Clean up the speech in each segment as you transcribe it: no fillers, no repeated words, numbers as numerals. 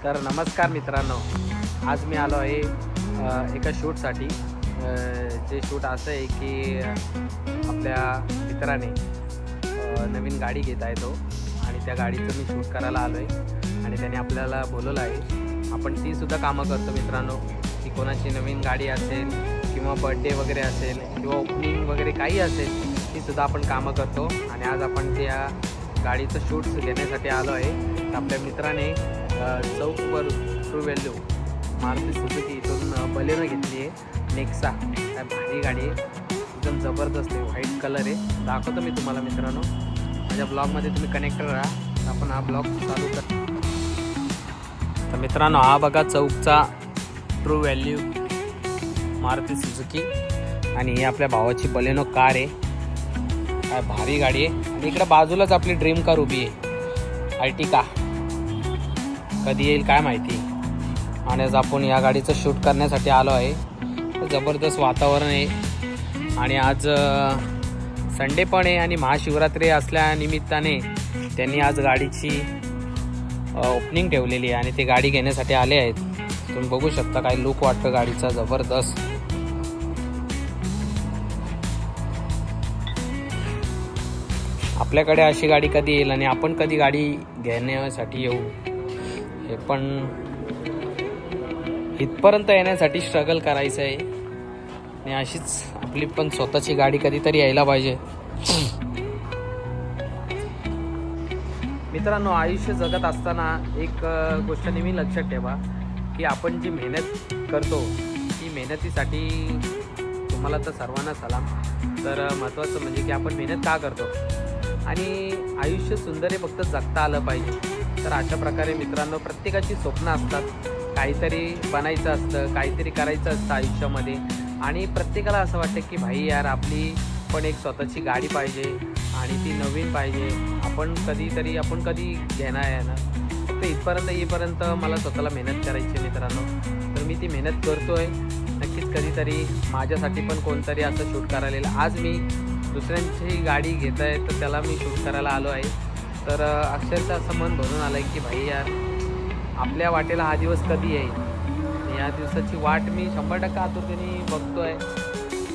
तर नमस्कार मित्रांनो, आज मी आलो आहे एका शूटसाठी। जे शूट असं आहे की आपल्या मित्राने नवीन गाडी घेत आहे तो, आणि त्या गाडीचं मी शूट करायला आलो आहे आणि त्याने आपल्याला बोलवलं आहे। आपण तीसुद्धा कामं करतो मित्रांनो, की कोणाची नवीन गाडी असेल किंवा बर्थडे वगैरे असेल किंवा ओपनिंग वगैरे काही असेल, तीसुद्धा आपण कामं करतो। आणि आज आपण त्या गाडीचं शूट घेण्यासाठी आलो आहे। तर आपल्या मित्राने चौकवर ट्रू व्हॅल्यू मारुती सुझुकी इथून बलेनो घेतली आहे। नेक्सा काय भारी गाडी आहे, एकदम जबरदस्त आहे, व्हाईट कलर आहे। दाखवतो मी तुम्हाला मित्रांनो, माझ्या ब्लॉगमध्ये तुम्ही कनेक्टेड राहा। आपण हा ब्लॉग चालू कर। तर मित्रांनो, हा बघा चौकचा ट्रू व्हॅल्यू मारुती सुझुकी, आणि ही आपल्या भावाची बलेनो कार आहे। काय भारी गाडी आहे। आणि इकडे बाजूलाच आपली ड्रीम कार उभी आहे, अर्टिका। कधी येईल काय माहिती। आणि आज आपण या गाडीचं शूट करण्यासाठी आलो आहे। जबरदस्त वातावरण आहे आणि आज संडे पण आहे आणि महाशिवरात्री असल्या निमित्ताने त्यांनी आज गाडीची ओपनिंग ठेवलेली आहे आणि ते गाडी घेण्यासाठी आले आहेत। तुम्ही बघू शकता काय लुक वाटतं गाडीचा, जबरदस्त। आपल्याकडे अशी गाडी कधी येईल आणि आपण कधी गाडी घेण्यासाठी येऊ, हे पण इथपर्यंत येण्यासाठी स्ट्रगल करायचं आहे। आणि अशीच आपली पण स्वतःची गाडी कधीतरी यायला पाहिजे। मित्रांनो, आयुष्य जगत असताना एक गोष्ट नेहमी लक्षात ठेवा, की आपण जी मेहनत करतो ती मेहनतीसाठी तुम्हाला तर सर्वांना सलाम। तर महत्त्वाचं म्हणजे की आपण मेहनत का करतो, आणि आयुष्य सुंदर आहे, फक्त जगता आलं पाहिजे। तर अशा प्रकारे मित्रांनो, प्रत्येकाची स्वप्न असतात, काहीतरी बनायचं असतं, काहीतरी करायचं असतं आयुष्यामध्ये। आणि प्रत्येकाला असं वाटतं की भाई यार, आपली पण एक स्वतःची गाडी पाहिजे आणि ती नवीन पाहिजे। आपण कधी घेणार आहे ना, फक्त इथपर्यंत येईपर्यंत मला स्वतःला मेहनत करायची मित्रांनो। तर मी ती मेहनत करतो आहे। नक्कीच कधीतरी माझ्यासाठी पण कोणतरी असं शूट करायला, आज मी दुसऱ्यांची गाडी घेत आहे तर त्याला मी शूट करायला आलो आहे। तर अक्षरशः असं मन भरून आलं आहे की भाई यार, आपल्या वाटेला हा दिवस कधी येईल। या दिवसाची वाट मी 100% आतुरतेने बघतो आहे,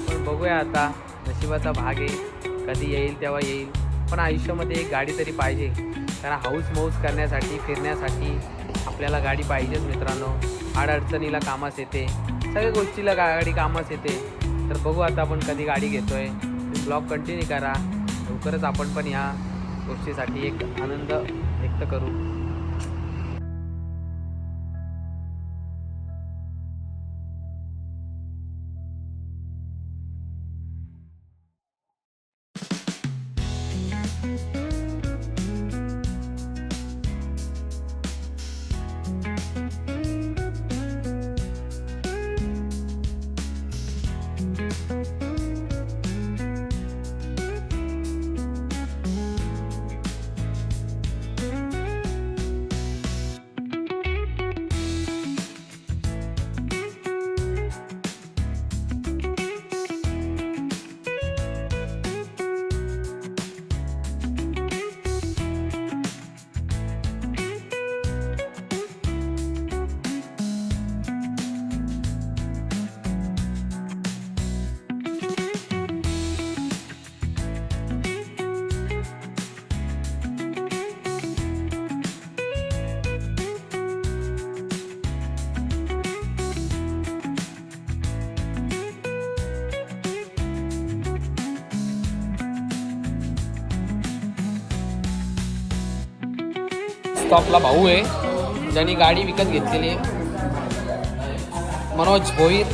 पण बघूया आता, नशिबाचा भाग आहे, कधी येईल तेव्हा येईल। पण आयुष्यामध्ये एक गाडी तरी पाहिजे, कारण हाऊस मौज करण्यासाठी, फिरण्यासाठी आपल्याला गाडी पाहिजेच मित्रांनो। अडचणीला कामास येते, सगळ्या गोष्टीला गाडी कामास येते। तर बघू आता आपण कधी गाडी घेतो आहे। ब्लॉग कंटिन्यू करा, लवकरच आपण पण या गोष्टीसाठी एक आनंद व्यक्त करू। स्टॉपला भाऊ आहे ज्यांनी गाडी विकत घेतलेली आहे, Manoj Bhoir,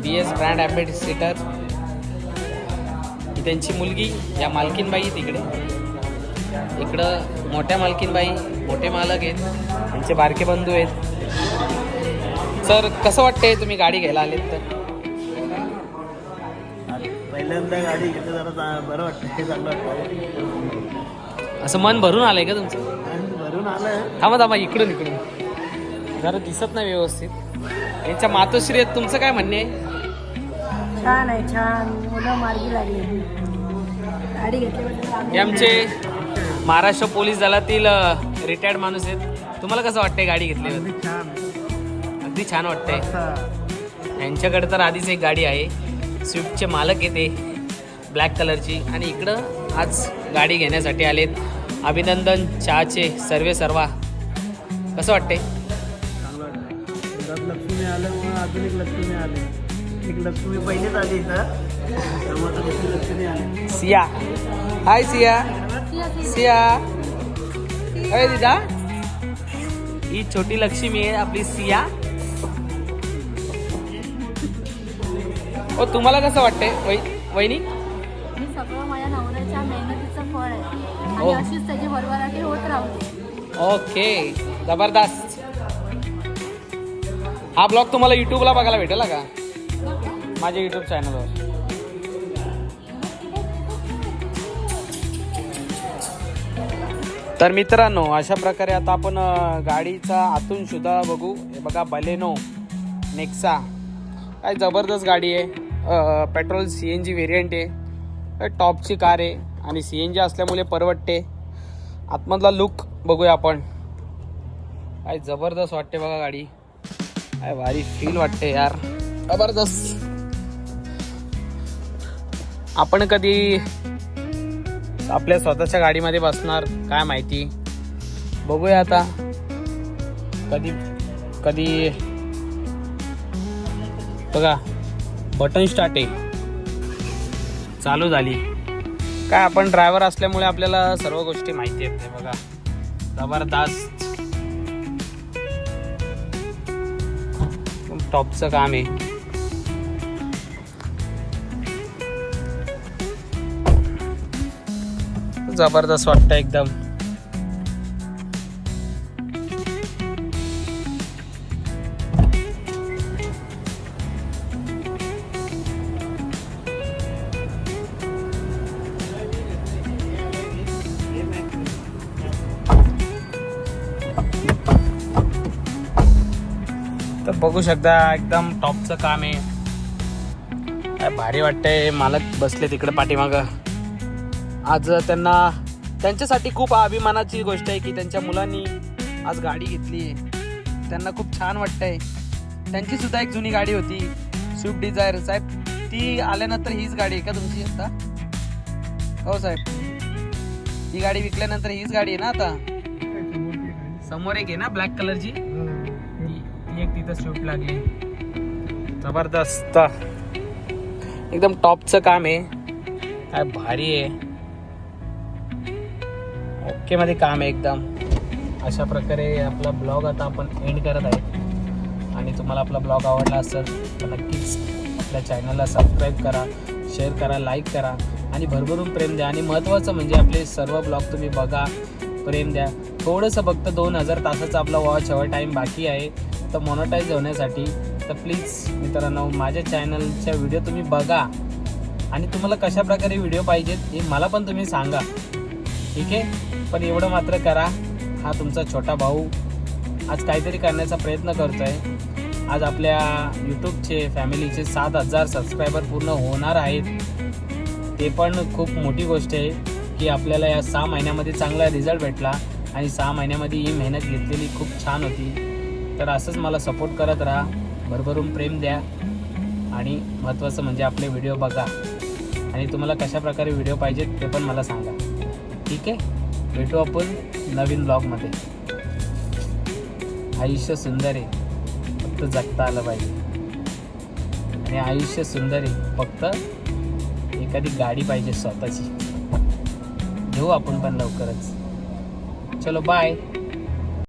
BS brand ambassador. ही त्यांची मुलगी, या मालकीनबाई तिकडे, इकडं मोठ्या मालकीनबाई, मोठे मालक आहेत, त्यांचे बारके बंधू आहेत। सर, कसं वाटतंय तुम्ही गाडी घ्यायला आलेत तर? पहिल्यांदा गाडी घेतलं जरा बरं वाटतं, चांगलं वाटतं। असं मन भरून आलंय का तुमचं? भरून आलं। थांबा, इकडून जरा दिसत नाही व्यवस्थित। यांच्या मातोश्री आहेत, तुमचं काय म्हणणे आहे? छान आहे, छान। मुलं मार्गी लागली, गाडी घेतल्याबद्दल। हे आमचे महाराष्ट्र पोलीस दलातील रिटायर्ड माणूस आहेत, तुम्हाला कसं वाटतंय गाडी घेतल्यावर? छान अगदी छान वाटतंय. यांच्याकडे तर आधीच एक गाडी आहे, स्विफ्टचे मालक येते ब्लॅक कलरची, आणि इकडं आज गाडी घेण्यासाठी आलेत. अभिनंदन चहाचे सर्वा. कसं वाटतंय? चांगलं वाटतं. लक्ष्मी आलं म्हणून अजून एक लक्ष्मी आले. एक लक्ष्मी पहिलेच आली इथं, त्यामुळे आता दुसरी लक्ष्मी आली. सिया, हाय सिया. सिया, अरे दिदा, ही छोटी लक्ष्मी आहे आपली सिया. ओ तुम्हाला कसं वाटतंय वहिनी? हे सगळं माझ्या नवऱ्याच्या मेहनतीचं फळ आहे आणि हो. अशीच त्याची भरभराटी होत राहते. ओके, जबरदस्त. हा ब्लॉग तुम्हाला युट्यूबला बघायला भेटेल का? माझ्या युट्यूब चॅनलवर. तर मित्रांनो, अशा प्रकारे आता आपण गाडीचा आतून सुद्धा बघू. हे बघा, बलेनो नेक्सा, काय जबरदस्त गाडी आहे. पेट्रोल CNG व्हेरियंट आहे. टॉपची कार आहे आणि CNG असल्यामुळे परवडते. आतमधला लुक बघूया आपण. काय जबरदस्त वाटते बघा गाडी. काय भारी फील वाटते यार, जबरदस्त. आपण कधी आपल्या स्वतःच्या गाडीमध्ये बसणार काय माहिती, बघूया आता. कधी बघा, बटन स्टार्ट आहे, चालू झाली. काय आपण ड्रायव्हर असल्यामुळे आपल्याला सर्व गोष्टी माहिती आहेत. बघा, जबरदस्त टॉपचं काम आहे. जबरदस्त वाटतं एकदम. तर बघू शकता एकदम टॉपचं काम आहे. काय भारी वाटतंय. मालक बसले तिकडे पाठीमागं. आज त्यांच्यासाठी खूप अभिमानाची गोष्ट आहे की त्यांच्या मुलांनी आज गाडी घेतली आहे. त्यांना खूप छान वाटतंय. त्यांची सुद्धा एक जुनी गाडी होती, स्विफ्ट डिझायर. साहेब, ती आल्यानंतर हीच गाडी आहे का तुमची आता? हो साहेब, ही गाडी विकल्यानंतर हीच गाडी आहे ना आता? समोर एक आहे ना ब्लॅक कलरची, ती एक तिथं स्विफ्ट लागली. जबरदस्त एकदम टॉपचं काम आहे. काय भारी आहे. ओके मध्ये काम आहे एकदम. अशा प्रकारे आपला ब्लॉग आता आपण एंड करत आहे. आणि तुम्हाला आपला ब्लॉग आवडला असेल तर नक्कीच आपल्या चॅनलला सबस्क्राईब करा, शेअर करा, लाईक करा आणि भरभरून प्रेम द्या. आणि महत्त्वाचं म्हणजे आपले सर्व ब्लॉग तुम्ही बघा, प्रेम द्या. थोडंसं फक्त 2000 तासाचा आपला वॉच हवा टाईम बाकी आहे तर मॉनिटाईज होण्यासाठी. तर प्लीज मित्रांनो, माझ्या चॅनलच्या व्हिडिओ तुम्ही बघा आणि तुम्हाला कशा प्रकारे व्हिडिओ पाहिजेत हे मला पण तुम्ही सांगा, ठीक आहे? पण एवढं मात्र करा, हा तुमचा छोटा भाऊ आज काहीतरी करण्याचा प्रयत्न करतो आहे. आज आपल्या यूट्यूबचे फॅमिलीचे 7000 सबस्क्रायबर पूर्ण होणार आहेत. ते पण खूप मोठी गोष्ट आहे की आपल्याला या 6 महिन्यामध्ये चांगला रिझल्ट भेटला आणि 6 महिन्यामध्ये ही मेहनत घेतलेली खूप छान होती. तर असंच मला सपोर्ट करत राहा, भरभरून प्रेम द्या आणि महत्त्वाचं म्हणजे आपले व्हिडिओ बघा आणि तुम्हाला कशा प्रकारे व्हिडिओ पाहिजेत ते पण मला सांगा, ठीक आहे? भेटू आपण नवीन ब्लॉगमध्ये. आयुष्य सुंदर आहे, फक्त जगता आलं पाहिजे. आणि आयुष्य सुंदर आहे, फक्त एखादी गाडी पाहिजे स्वतःची. घेऊ आपण पण लवकरच. चलो बाय.